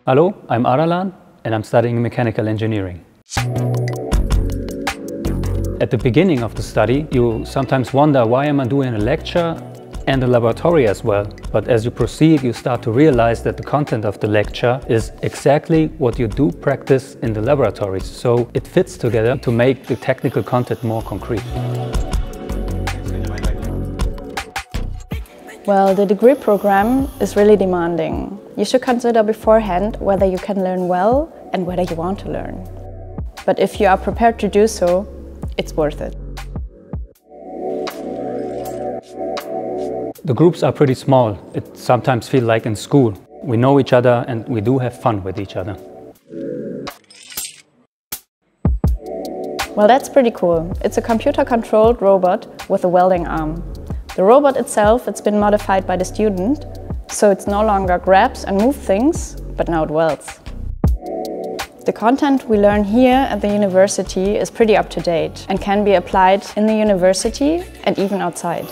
Hello, I'm Aralan and I'm studying mechanical engineering. At the beginning of the study, you sometimes wonder, why am I doing a lecture and a laboratory as well? But as you proceed, you start to realize that the content of the lecture is exactly what you do practice in the laboratories. So it fits together to make the technical content more concrete. Well, the degree program is really demanding. You should consider beforehand whether you can learn well and whether you want to learn. But if you are prepared to do so, it's worth it. The groups are pretty small. It sometimes feels like in school. We know each other and we do have fun with each other. Well, that's pretty cool. It's a computer-controlled robot with a welding arm. The robot itself, it's been modified by the student, so it's no longer grabs and moves things, but now it welds. The content we learn here at the university is pretty up to date and can be applied in the university and even outside.